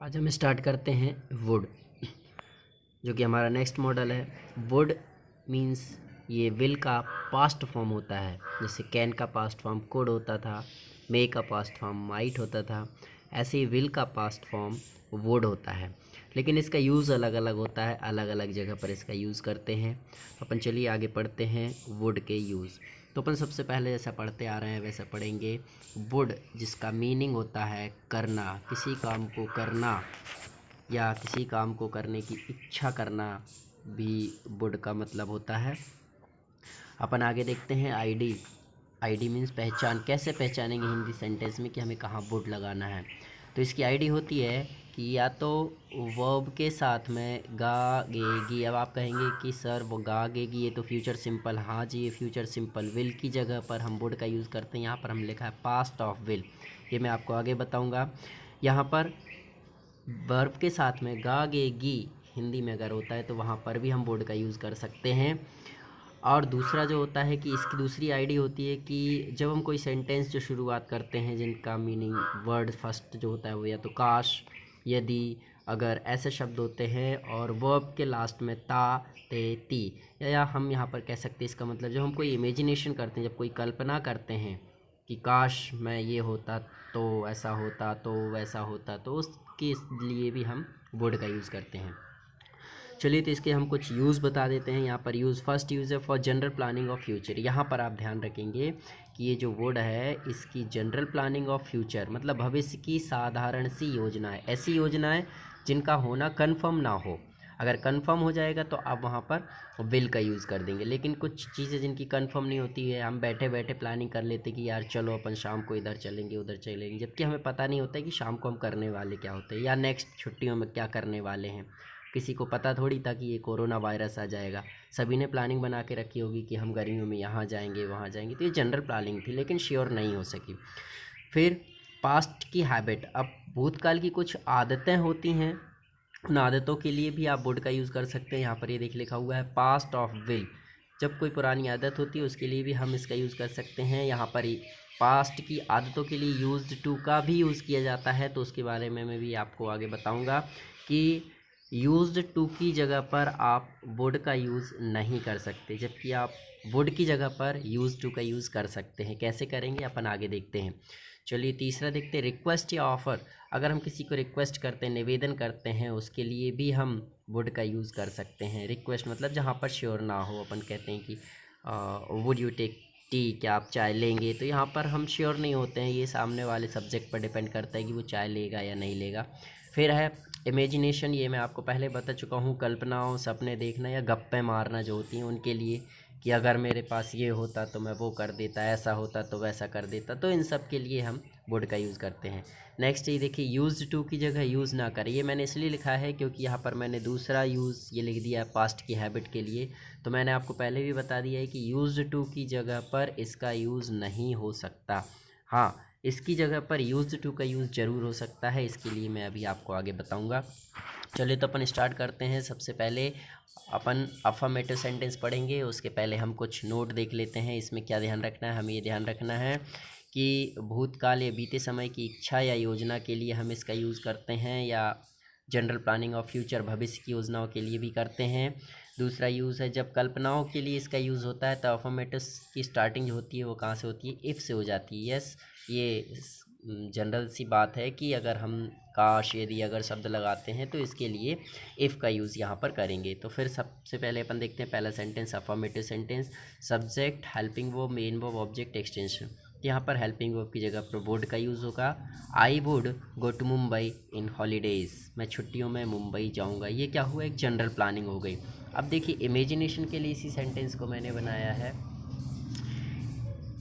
आज हम स्टार्ट करते हैं वुड, जो कि हमारा नेक्स्ट मॉडल है। वुड मीन्स ये विल का पास्ट फॉर्म होता है। जैसे कैन का पास्ट फॉर्म कुड होता था, मे का पास्ट फॉर्म माइट होता था, ऐसे ही विल का पास्ट फॉर्म वुड होता है। लेकिन इसका यूज़ अलग अलग होता है, अलग अलग जगह पर इसका यूज़ करते हैं। अपन चलिए आगे पढ़ते हैं वुड के यूज़। तो अपन सबसे पहले जैसा पढ़ते आ रहे हैं वैसा पढ़ेंगे। वुड जिसका मीनिंग होता है करना, किसी काम को करना या किसी काम को करने की इच्छा करना भी वुड का मतलब होता है। अपन आगे देखते हैं आईडी। आईडी मीन्स पहचान। कैसे पहचानेंगे हिंदी सेंटेंस में कि हमें कहाँ वुड लगाना है। तो इसकी आईडी होती है कि या तो वर्ब के साथ में गा गेगी। अब आप कहेंगे कि सर वो गा गेगी ये तो फ्यूचर सिंपल। हाँ जी, ये फ्यूचर सिंपल। विल की जगह पर हम वुड का यूज़ करते हैं। यहाँ पर हम लिखा है पास्ट ऑफ विल, ये मैं आपको आगे बताऊँगा। यहाँ पर वर्ब के साथ में गा गेगी हिंदी में अगर होता है तो वहाँ पर भी हम वुड का यूज़ कर सकते हैं। और दूसरा जो होता है कि इसकी दूसरी आईडी होती है कि जब हम कोई सेंटेंस जो शुरुआत करते हैं जिनका मीनिंग वर्ड फर्स्ट जो होता है वो या तो काश, यदि, अगर ऐसे शब्द होते हैं और वर्ब के लास्ट में ता, ते, ती, या हम यहाँ पर कह सकते हैं इसका मतलब जब हम कोई इमेजिनेशन करते हैं, जब कोई कल्पना करते हैं कि काश मैं ये होता तो ऐसा होता तो वैसा होता, तो उसके लिए भी हम वुड का यूज़ करते हैं। चलिए तो इसके हम कुछ यूज़ बता देते हैं। यहाँ पर यूज़, फर्स्ट यूज़ है for general planning of future. यहाँ पर आप ध्यान रखेंगे कि ये जो वुड है इसकी जनरल प्लानिंग ऑफ फ्यूचर मतलब भविष्य की साधारण सी योजनाएं, ऐसी योजनाएं जिनका होना कन्फर्म ना हो। अगर कंफर्म हो जाएगा तो आप वहाँ पर विल का यूज़ कर देंगे। लेकिन कुछ चीज़ें जिनकी कंफर्म नहीं होती है, हम बैठे बैठे प्लानिंग कर लेते कि यार चलो अपन शाम को इधर चलेंगे उधर चलेंगे, जबकि हमें पता नहीं होता है कि शाम को हम करने वाले क्या होते हैं या नेक्स्ट छुट्टियों में क्या करने वाले हैं। किसी को पता थोड़ी था कि ये कोरोना वायरस आ जाएगा। सभी ने प्लानिंग बना के रखी होगी कि हम गर्मियों में यहाँ जाएंगे वहाँ जाएंगे, तो ये जनरल प्लानिंग थी लेकिन श्योर नहीं हो सकी। फिर पास्ट की हैबिट, अब भूतकाल की कुछ आदतें होती हैं, उन आदतों के लिए भी आप वुड का यूज़ कर सकते हैं। यहाँ पर ये देख लिखा हुआ है पास्ट ऑफ विल। जब कोई पुरानी आदत होती है उसके लिए भी हम इसका यूज़ कर सकते हैं। यहाँ पर पास्ट की आदतों के लिए यूज्ड टू का भी यूज़ किया जाता है, तो उसके बारे में मैं भी आपको आगे बताऊँगा कि यूज्ड टू की जगह पर आप वुड का यूज़ नहीं कर सकते, जबकि आप वुड की जगह पर यूज़ टू का यूज़ कर सकते हैं। कैसे करेंगे अपन आगे देखते हैं। चलिए तीसरा देखते हैं, रिक्वेस्ट या ऑफ़र। अगर हम किसी को रिक्वेस्ट करते हैं, निवेदन करते हैं, उसके लिए भी हम वुड का यूज़ कर सकते हैं। रिक्वेस्ट मतलब जहाँ पर श्योर ना हो, अपन कहते हैं कि वुड यू टेक टी, क्या आप चाय लेंगे, तो यहाँ पर हम श्योर नहीं होते हैं, ये सामने वाले सब्जेक्ट पर डिपेंड करता है कि वो चाय लेगा या नहीं लेगा। फिर है इमेजिनेशन, ये मैं आपको पहले बता चुका हूँ, कल्पनाओं, सपने देखना या गप्पे मारना जो होती हैं उनके लिए, कि अगर मेरे पास ये होता तो मैं वो कर देता, ऐसा होता तो वैसा कर देता, तो इन सब के लिए हम वुड का यूज़ करते हैं। नेक्स्ट ये देखिए, यूज़ टू की जगह यूज़ ना करें। ये मैंने इसलिए लिखा है क्योंकि यहाँ पर मैंने दूसरा यूज़ ये लिख दिया है पास्ट की हैबिट के लिए। तो मैंने आपको पहले भी बता दिया है कि यूज़ टू की जगह पर इसका यूज़ नहीं हो सकता। हाँ, इसकी जगह पर यूज़ टू का यूज़ ज़रूर हो सकता है, इसके लिए मैं अभी आपको आगे बताऊँगा। चलिए तो अपन स्टार्ट करते हैं। सबसे पहले अपन अफर्मेटिव सेंटेंस पढ़ेंगे, उसके पहले हम कुछ नोट देख लेते हैं। इसमें क्या ध्यान रखना है, हमें ये ध्यान रखना है कि भूतकाल या बीते समय की इच्छा या योजना के लिए हम इसका यूज़ करते हैं, या जनरल प्लानिंग ऑफ फ्यूचर भविष्य की योजनाओं के लिए भी करते हैं। दूसरा यूज़ है जब कल्पनाओं के लिए इसका यूज़ होता है तो अफर्मेटिव की स्टार्टिंग जो होती है वो कहाँ से होती है, इफ़ से हो जाती है। यस, ये जनरल सी बात है कि अगर हम काश, यदि, अगर शब्द लगाते हैं तो इसके लिए इफ़ का यूज़ यहाँ पर करेंगे। तो फिर सबसे पहले अपन देखते हैं पहला sentence, affirmative sentence. Subject, helping verb, main verb, object, extension. यहाँ पर हेल्पिंग वर्ब की जगह पर वुड का यूज़ होगा। I would go to Mumbai in holidays, मैं छुट्टियों में मुंबई जाऊँगा। ये क्या हुआ, एक जनरल प्लानिंग हो गई। अब देखिए इमेजिनेशन के लिए इसी सेंटेंस को मैंने बनाया है।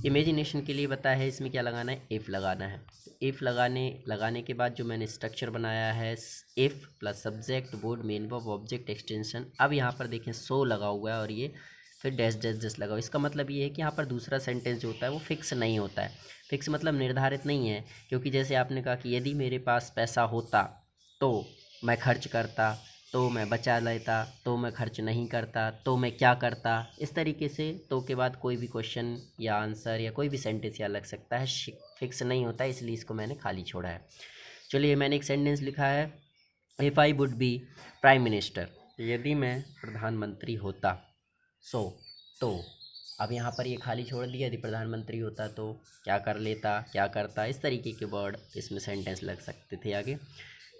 इमेजिनेशन के लिए बताया है इसमें क्या लगाना है, इफ़ लगाना है। इफ़ लगाने के बाद जो मैंने स्ट्रक्चर बनाया है, if plus subject, would, main verb, object, extension. अब यहाँ पर देखें सो लगा हुआ है और ये फिर डैश डैश डैश लगा हुआ। इसका मतलब ये है कि यहाँ पर दूसरा सेंटेंस जो होता है वो फिक्स नहीं होता है। फिक्स मतलब निर्धारित नहीं है, क्योंकि जैसे आपने कहा कि यदि मेरे पास पैसा होता तो मैं खर्च करता, तो मैं बचा लेता, तो मैं खर्च नहीं करता, तो मैं क्या करता। इस तरीके से तो के बाद कोई भी क्वेश्चन या आंसर या कोई भी सेंटेंस या लग सकता है, फिक्स नहीं होता है, इसलिए इसको मैंने खाली छोड़ा है। चलिए मैंने एक सेंटेंस लिखा है, if I would be prime minister, यदि मैं प्रधानमंत्री होता, सो तो अब यहाँ पर ये खाली छोड़ दिया, यदि प्रधानमंत्री होता तो क्या कर लेता, क्या करता, इस तरीके के वर्ड इसमें सेंटेंस लग सकते थे आगे।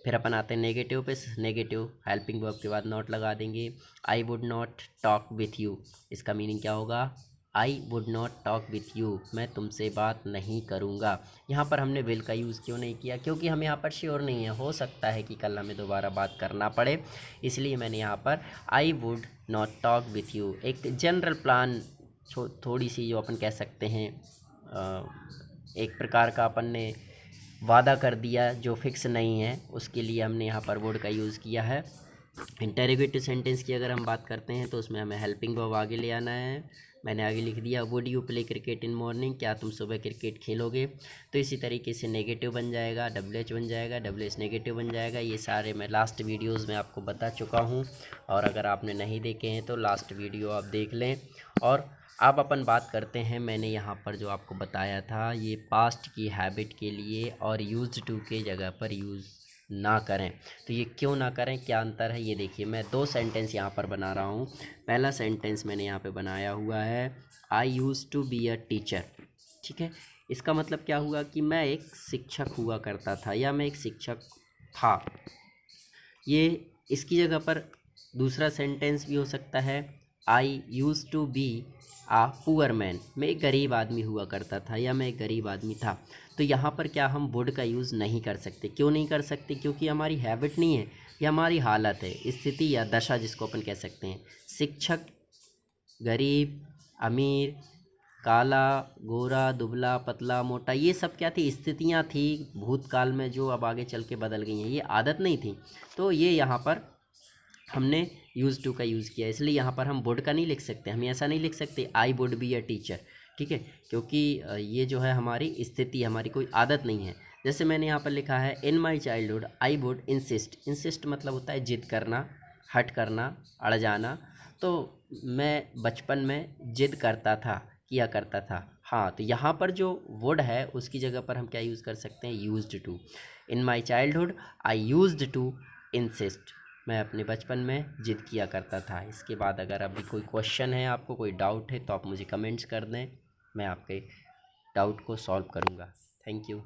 फिर अपन आते हैं नेगेटिव पे। नेगेटिव हेल्पिंग वर्ब के बाद नॉट लगा देंगे। I would not talk with you, इसका मीनिंग क्या होगा, I would not talk with you, मैं तुमसे बात नहीं करूँगा। यहाँ पर हमने विल का यूज़ क्यों नहीं किया, क्योंकि हम यहाँ पर श्योर नहीं है, हो सकता है कि कल हमें दोबारा बात करना पड़े, इसलिए मैंने यहाँ पर I would not talk with you, एक जनरल प्लान, थोड़ी सी जो अपन कह सकते हैं एक प्रकार का अपन ने वादा कर दिया जो फिक्स नहीं है, उसके लिए हमने यहाँ पर वुड का यूज़ किया है। इंटेरोगेटिव सेंटेंस की अगर हम बात करते हैं तो उसमें हमें हेल्पिंग वर्ब आगे ले आना है। मैंने आगे लिख दिया would you play cricket in morning, क्या तुम सुबह क्रिकेट खेलोगे। तो इसी तरीके से नेगेटिव बन जाएगा, WH बन जाएगा, WH नेगेटिव बन जाएगा। ये सारे मैं लास्ट वीडियोज़ में आपको बता चुका हूँ, और अगर आपने नहीं देखे हैं तो लास्ट वीडियो आप देख लें। और अब अपन बात करते हैं, मैंने यहाँ पर जो आपको बताया था ये पास्ट की हैबिट के लिए, और यूज्ड टू के जगह पर यूज़ ना करें। तो ये क्यों ना करें, क्या अंतर है, ये देखिए। मैं 2 सेंटेंस यहाँ पर बना रहा हूँ। पहला सेंटेंस मैंने यहाँ पे बनाया हुआ है I used to be a teacher, ठीक है। इसका मतलब क्या हुआ कि मैं एक शिक्षक हुआ करता था, या मैं एक शिक्षक था। ये इसकी जगह पर दूसरा सेंटेंस भी हो सकता है I used to be a poor man, मैं एक गरीब आदमी हुआ करता था, या मैं एक गरीब आदमी था। तो यहाँ पर क्या हम वुड का यूज़ नहीं कर सकते, क्यों नहीं कर सकते, क्योंकि हमारी हैबिट नहीं है, ये हमारी हालत है, स्थिति या दशा जिसको अपन कह सकते हैं। शिक्षक, गरीब, अमीर, काला, गोरा, दुबला, पतला, मोटा, ये सब क्या थी, स्थितियाँ थी भूतकाल में जो अब आगे चल के बदल गई हैं, ये आदत नहीं थी। तो ये यहाँ पर हमने यूज़ टू का यूज़ किया, इसलिए यहाँ पर हम वुड का नहीं लिख सकते, हम ऐसा नहीं लिख सकते I would be a teacher, ठीक है, क्योंकि ये जो है हमारी स्थिति, हमारी कोई आदत नहीं है। जैसे मैंने यहाँ पर लिखा है in my childhood I would insist, insist मतलब होता है जिद करना, हट करना, अड़ जाना। तो मैं बचपन में जिद करता था, किया करता था। हाँ, तो यहाँ पर जो वुड है उसकी जगह पर हम क्या यूज़ कर सकते हैं, used to. In my childhood I used to insist, मैं अपने बचपन में जिद किया करता था। इसके बाद अगर अभी कोई क्वेश्चन है, आपको कोई डाउट है, तो आप मुझे कमेंट्स कर दें, मैं आपके डाउट को सॉल्व करूँगा। Thank you.